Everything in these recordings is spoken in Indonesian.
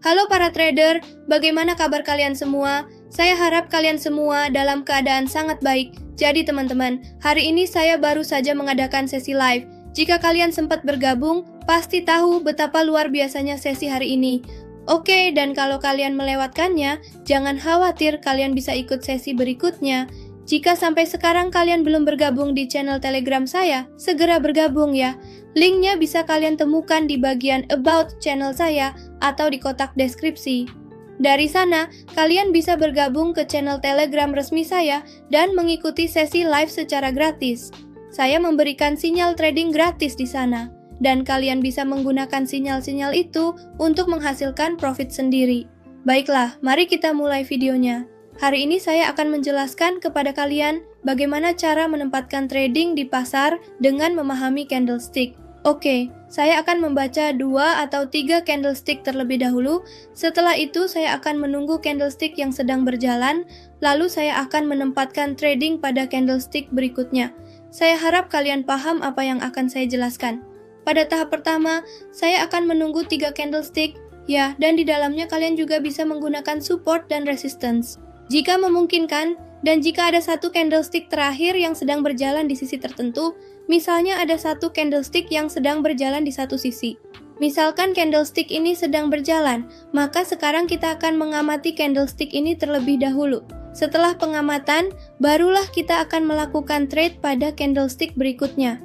Halo para trader, bagaimana kabar kalian semua? Saya harap kalian semua dalam keadaan sangat baik. Jadi teman-teman, hari ini saya baru saja mengadakan sesi live. Jika kalian sempat bergabung, pasti tahu betapa luar biasanya sesi hari ini. Oke, dan kalau kalian melewatkannya, jangan khawatir, kalian bisa ikut sesi berikutnya. Jika sampai sekarang kalian belum bergabung di channel Telegram saya, segera bergabung ya. Linknya bisa kalian temukan di bagian About channel saya atau di kotak deskripsi. Dari sana, kalian bisa bergabung ke channel Telegram resmi saya dan mengikuti sesi live secara gratis. Saya memberikan sinyal trading gratis di sana, dan kalian bisa menggunakan sinyal-sinyal itu untuk menghasilkan profit sendiri. Baiklah, mari kita mulai videonya. Hari ini saya akan menjelaskan kepada kalian bagaimana cara menempatkan trading di pasar dengan memahami candlestick. Oke, saya akan membaca 2 atau 3 candlestick terlebih dahulu. Setelah itu saya akan menunggu candlestick yang sedang berjalan, lalu saya akan menempatkan trading pada candlestick berikutnya. Saya harap kalian paham apa yang akan saya jelaskan. Pada tahap pertama, saya akan menunggu 3 candlestick, ya, dan di dalamnya kalian juga bisa menggunakan support dan resistance. Jika memungkinkan, dan jika ada satu candlestick terakhir yang sedang berjalan di sisi tertentu, misalnya ada satu candlestick yang sedang berjalan di satu sisi. Misalkan candlestick ini sedang berjalan, maka sekarang kita akan mengamati candlestick ini terlebih dahulu. Setelah pengamatan, barulah kita akan melakukan trade pada candlestick berikutnya.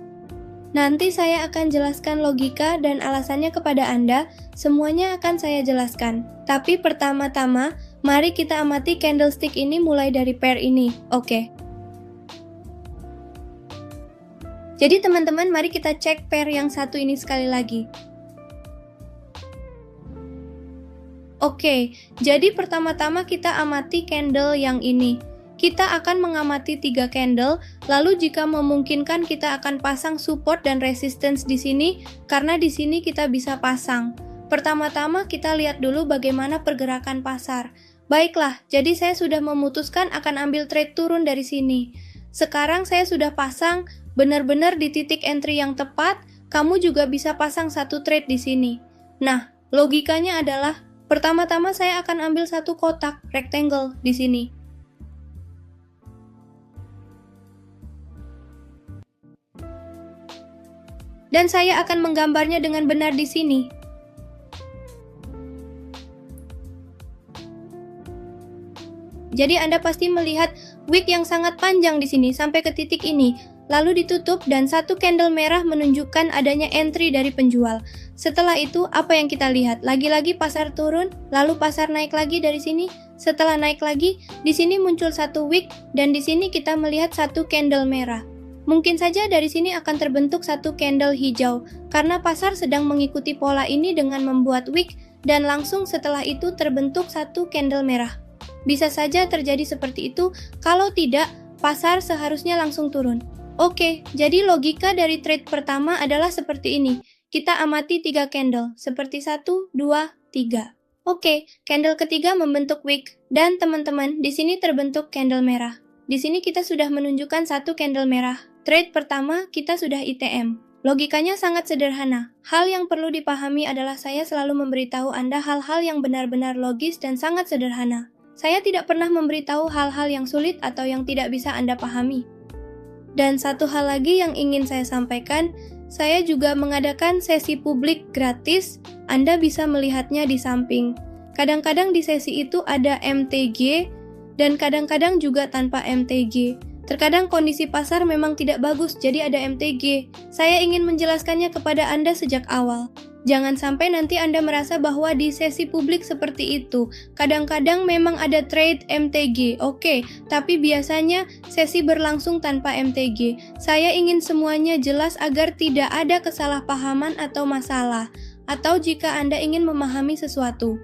Nanti saya akan jelaskan logika dan alasannya kepada Anda, semuanya akan saya jelaskan. Tapi pertama-tama, mari kita amati candlestick ini mulai dari pair ini, oke? Jadi teman-teman, mari kita cek pair yang satu ini sekali lagi. Oke, jadi pertama-tama kita amati candle yang ini. Kita akan mengamati 3 candle, lalu jika memungkinkan kita akan pasang support dan resistance di sini, karena di sini kita bisa pasang. Pertama-tama kita lihat dulu bagaimana pergerakan pasar. Baiklah, jadi saya sudah memutuskan akan ambil trade turun dari sini. Sekarang saya sudah pasang benar-benar di titik entry yang tepat, kamu juga bisa pasang satu trade di sini. Nah, logikanya adalah pertama-tama saya akan ambil satu kotak rectangle di sini. Dan saya akan menggambarnya dengan benar di sini. Jadi Anda pasti melihat wick yang sangat panjang di sini sampai ke titik ini, lalu ditutup dan satu candle merah menunjukkan adanya entry dari penjual. Setelah itu apa yang kita lihat? Lagi-lagi pasar turun, lalu pasar naik lagi dari sini. Setelah naik lagi, di sini muncul satu wick dan di sini kita melihat satu candle merah. Mungkin saja dari sini akan terbentuk satu candle hijau, karena pasar sedang mengikuti pola ini dengan membuat wick, dan langsung setelah itu terbentuk satu candle merah. Bisa saja terjadi seperti itu, kalau tidak, pasar seharusnya langsung turun. Oke, jadi logika dari trade pertama adalah seperti ini. Kita amati 3 candle, seperti 1, 2, 3. Oke, candle ketiga membentuk wick, dan teman-teman, di sini terbentuk candle merah. Di sini kita sudah menunjukkan satu candle merah. Trade pertama, kita sudah ITM. Logikanya sangat sederhana. Hal yang perlu dipahami adalah saya selalu memberitahu Anda hal-hal yang benar-benar logis dan sangat sederhana. Saya tidak pernah memberitahu hal-hal yang sulit atau yang tidak bisa Anda pahami. Dan satu hal lagi yang ingin saya sampaikan, saya juga mengadakan sesi publik gratis. Anda bisa melihatnya di samping. Kadang-kadang di sesi itu ada MTG, dan kadang-kadang juga tanpa MTG. Terkadang kondisi pasar memang tidak bagus, jadi ada MTG. Saya ingin menjelaskannya kepada Anda sejak awal. Jangan sampai nanti Anda merasa bahwa di sesi publik seperti itu. Kadang-kadang memang ada trade MTG, oke, tapi biasanya sesi berlangsung tanpa MTG. Saya ingin semuanya jelas agar tidak ada kesalahpahaman atau masalah, atau jika Anda ingin memahami sesuatu.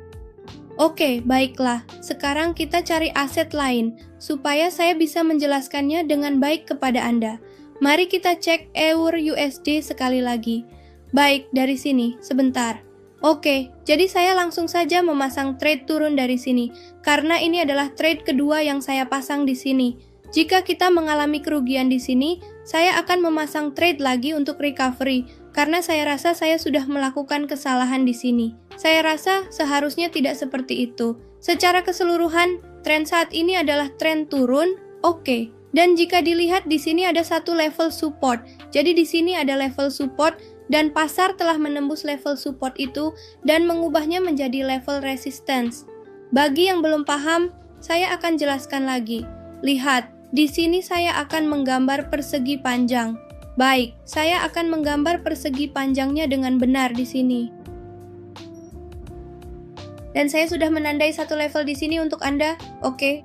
Oke, baiklah. Sekarang kita cari aset lain, supaya saya bisa menjelaskannya dengan baik kepada Anda. Mari kita cek EUR USD sekali lagi. Baik, dari sini, sebentar. Oke, jadi saya langsung saja memasang trade turun dari sini, karena ini adalah trade kedua yang saya pasang di sini. Jika kita mengalami kerugian di sini, saya akan memasang trade lagi untuk recovery, karena saya rasa saya sudah melakukan kesalahan di sini. Saya rasa seharusnya tidak seperti itu. Secara keseluruhan, tren saat ini adalah tren turun, oke. Dan jika dilihat di sini ada satu level support. Jadi di sini ada level support dan pasar telah menembus level support itu dan mengubahnya menjadi level resistance. Bagi yang belum paham, saya akan jelaskan lagi. Lihat, di sini saya akan menggambar persegi panjang. Baik, saya akan menggambar persegi panjangnya dengan benar di sini. Dan saya sudah menandai satu level di sini untuk Anda. Oke.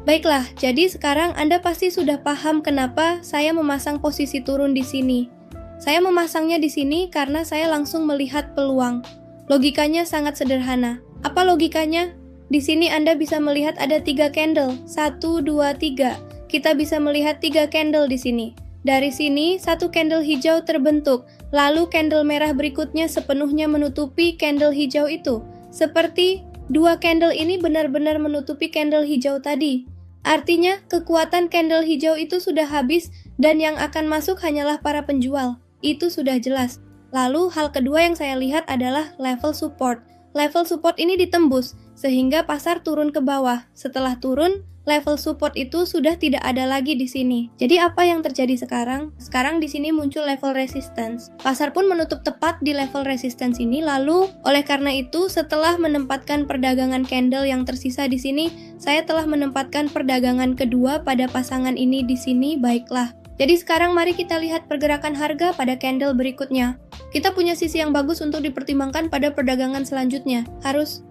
Baiklah, jadi sekarang Anda pasti sudah paham kenapa saya memasang posisi turun di sini. Saya memasangnya di sini karena saya langsung melihat peluang. Logikanya sangat sederhana. Apa logikanya? Di sini Anda bisa melihat ada 3 candle. 1, 2, 3. Kita bisa melihat 3 candle di sini. Dari sini, satu candle hijau terbentuk, lalu candle merah berikutnya sepenuhnya menutupi candle hijau itu. Seperti 2 candle ini benar-benar menutupi candle hijau tadi. Artinya, kekuatan candle hijau itu sudah habis dan yang akan masuk hanyalah para penjual. Itu sudah jelas. Lalu, hal kedua yang saya lihat adalah level support. Level support ini ditembus, sehingga pasar turun ke bawah. Setelah turun, level support itu sudah tidak ada lagi di sini. Jadi apa yang terjadi sekarang? Sekarang di sini muncul level resistance. Pasar pun menutup tepat di level resistance ini. Lalu oleh karena itu setelah menempatkan perdagangan candle yang tersisa di sini, saya telah menempatkan perdagangan kedua pada pasangan ini di sini. Baiklah. Jadi sekarang mari kita lihat pergerakan harga pada candle berikutnya. Kita punya sisi yang bagus untuk dipertimbangkan pada perdagangan selanjutnya. Harus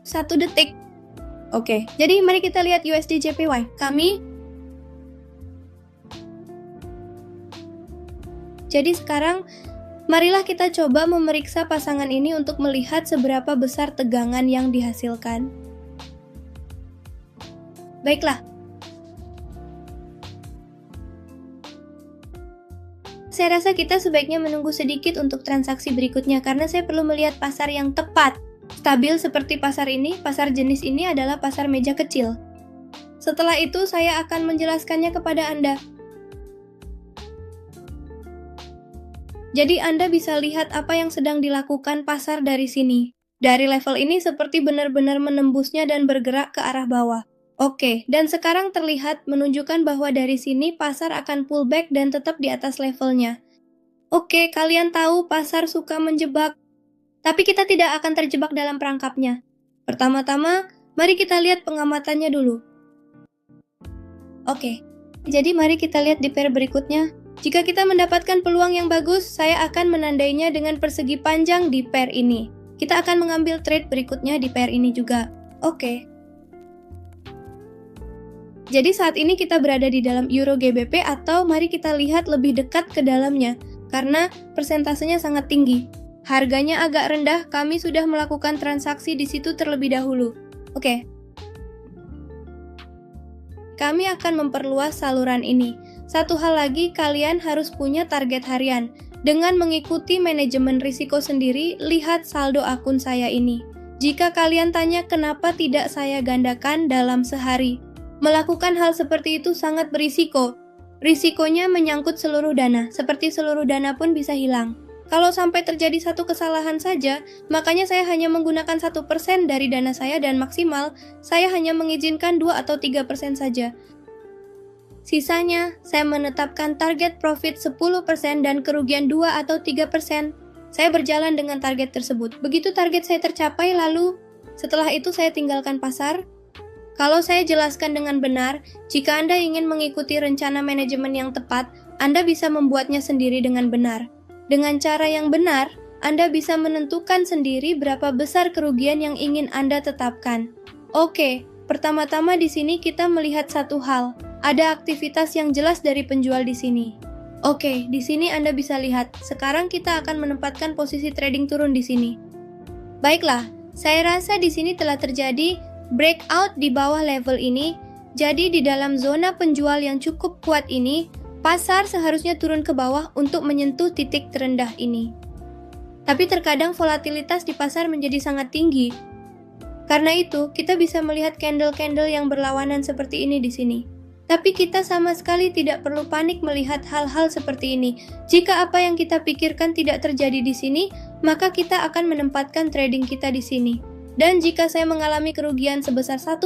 1 detik. Oke, jadi mari kita lihat USD JPY. Jadi sekarang, marilah kita coba memeriksa pasangan ini untuk melihat seberapa besar tegangan yang dihasilkan. Baiklah. Saya rasa kita sebaiknya menunggu sedikit untuk transaksi berikutnya karena saya perlu melihat pasar yang tepat. Stabil seperti pasar ini, pasar jenis ini adalah pasar meja kecil. Setelah itu, saya akan menjelaskannya kepada Anda. Jadi Anda bisa lihat apa yang sedang dilakukan pasar dari sini. Dari level ini seperti benar-benar menembusnya dan bergerak ke arah bawah. Oke, dan sekarang terlihat menunjukkan bahwa dari sini pasar akan pullback dan tetap di atas levelnya. Oke, kalian tahu pasar suka menjebak. Tapi kita tidak akan terjebak dalam perangkapnya. Pertama-tama, mari kita lihat pengamatannya dulu. Oke, jadi mari kita lihat di pair berikutnya. Jika kita mendapatkan peluang yang bagus, saya akan menandainya dengan persegi panjang di pair ini. Kita akan mengambil trade berikutnya di pair ini juga. Oke. Jadi saat ini kita berada di dalam Euro GBP atau mari kita lihat lebih dekat ke dalamnya, karena persentasenya sangat tinggi. Harganya agak rendah, kami sudah melakukan transaksi di situ terlebih dahulu. Oke. Kami akan memperluas saluran ini. Satu hal lagi, kalian harus punya target harian. Dengan mengikuti manajemen risiko sendiri, lihat saldo akun saya ini. Jika kalian tanya kenapa tidak saya gandakan dalam sehari, melakukan hal seperti itu sangat berisiko. Risikonya menyangkut seluruh dana, seperti seluruh dana pun bisa hilang. Kalau sampai terjadi satu kesalahan saja, makanya saya hanya menggunakan 1% dari dana saya dan maksimal, saya hanya mengizinkan 2 atau 3% saja. Sisanya, saya menetapkan target profit 10% dan kerugian 2 atau 3%. Saya berjalan dengan target tersebut. Begitu target saya tercapai, lalu setelah itu saya tinggalkan pasar. Kalau saya jelaskan dengan benar, jika Anda ingin mengikuti rencana manajemen yang tepat, Anda bisa membuatnya sendiri dengan benar. Dengan cara yang benar, Anda bisa menentukan sendiri berapa besar kerugian yang ingin Anda tetapkan. Oke, pertama-tama di sini kita melihat satu hal. Ada aktivitas yang jelas dari penjual di sini. Oke, di sini Anda bisa lihat. Sekarang kita akan menempatkan posisi trading turun di sini. Baiklah, saya rasa di sini telah terjadi breakout di bawah level ini. Jadi di dalam zona penjual yang cukup kuat ini, pasar seharusnya turun ke bawah untuk menyentuh titik terendah ini. Tapi terkadang volatilitas di pasar menjadi sangat tinggi. Karena itu, kita bisa melihat candle-candle yang berlawanan seperti ini di sini. Tapi kita sama sekali tidak perlu panik melihat hal-hal seperti ini. Jika apa yang kita pikirkan tidak terjadi di sini, maka kita akan menempatkan trading kita di sini. Dan jika saya mengalami kerugian sebesar 1%,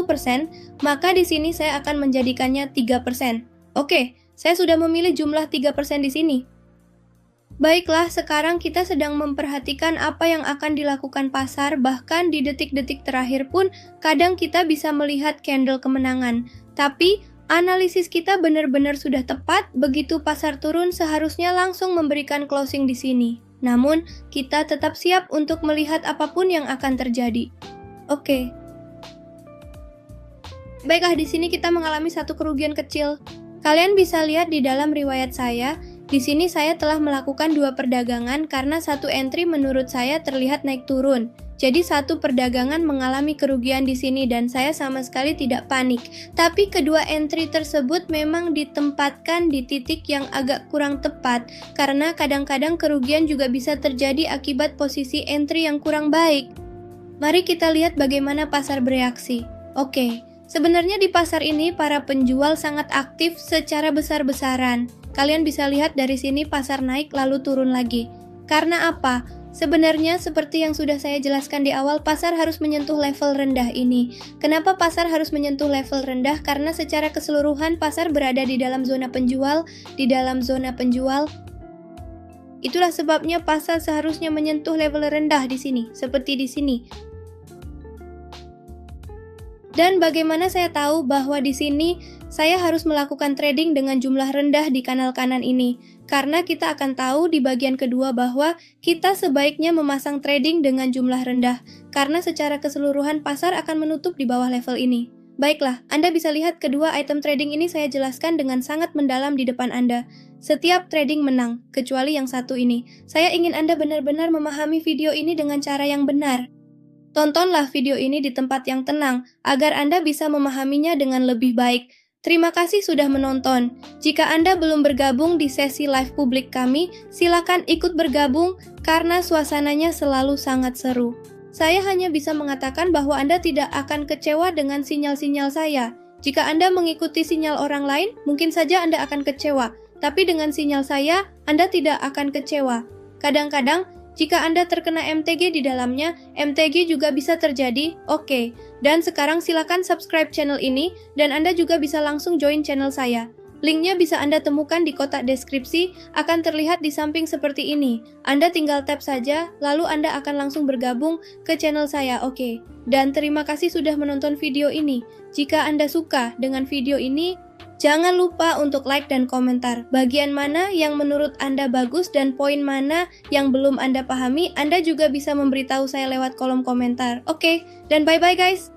maka di sini saya akan menjadikannya 3%. Oke, saya sudah memilih jumlah 3% di sini. Baiklah, sekarang kita sedang memperhatikan apa yang akan dilakukan pasar, bahkan di detik-detik terakhir pun kadang kita bisa melihat candle kemenangan. Tapi analisis kita benar-benar sudah tepat, begitu pasar turun seharusnya langsung memberikan closing di sini. Namun, kita tetap siap untuk melihat apapun yang akan terjadi. Oke. Baiklah, di sini kita mengalami satu kerugian kecil. Kalian bisa lihat di dalam riwayat saya, di sini saya telah melakukan 2 perdagangan karena satu entry menurut saya terlihat naik turun. Jadi satu perdagangan mengalami kerugian di sini dan saya sama sekali tidak panik. Tapi kedua entry tersebut memang ditempatkan di titik yang agak kurang tepat karena kadang-kadang kerugian juga bisa terjadi akibat posisi entry yang kurang baik. Mari kita lihat bagaimana pasar bereaksi. Oke, sebenarnya di pasar ini para penjual sangat aktif secara besar-besaran. Kalian bisa lihat dari sini pasar naik lalu turun lagi. Karena apa? Sebenarnya seperti yang sudah saya jelaskan di awal, pasar harus menyentuh level rendah ini. Kenapa pasar harus menyentuh level rendah? Karena secara keseluruhan pasar berada di dalam zona penjual, Itulah sebabnya pasar seharusnya menyentuh level rendah di sini, seperti di sini. Dan bagaimana saya tahu bahwa di sini saya harus melakukan trading dengan jumlah rendah di kanal kanan ini? Karena kita akan tahu di bagian kedua bahwa kita sebaiknya memasang trading dengan jumlah rendah, karena secara keseluruhan pasar akan menutup di bawah level ini. Baiklah, Anda bisa lihat kedua item trading ini saya jelaskan dengan sangat mendalam di depan Anda. Setiap trading menang, kecuali yang satu ini. Saya ingin Anda benar-benar memahami video ini dengan cara yang benar. Tontonlah video ini di tempat yang tenang, agar Anda bisa memahaminya dengan lebih baik. Terima kasih sudah menonton. Jika Anda belum bergabung di sesi live publik kami, silakan ikut bergabung karena suasananya selalu sangat seru. Saya hanya bisa mengatakan bahwa Anda tidak akan kecewa dengan sinyal-sinyal saya. Jika Anda mengikuti sinyal orang lain, mungkin saja Anda akan kecewa. Tapi dengan sinyal saya, Anda tidak akan kecewa. Kadang-kadang, jika Anda terkena MTG di dalamnya, MTG juga bisa terjadi, oke. Dan sekarang silakan subscribe channel ini, dan Anda juga bisa langsung join channel saya. Linknya bisa Anda temukan di kotak deskripsi, akan terlihat di samping seperti ini. Anda tinggal tap saja, lalu Anda akan langsung bergabung ke channel saya, oke. Dan terima kasih sudah menonton video ini. Jika Anda suka dengan video ini, jangan lupa untuk like dan komentar. Bagian mana yang menurut Anda bagus dan poin mana yang belum Anda pahami, Anda juga bisa memberitahu saya lewat kolom komentar. Oke, dan bye-bye guys!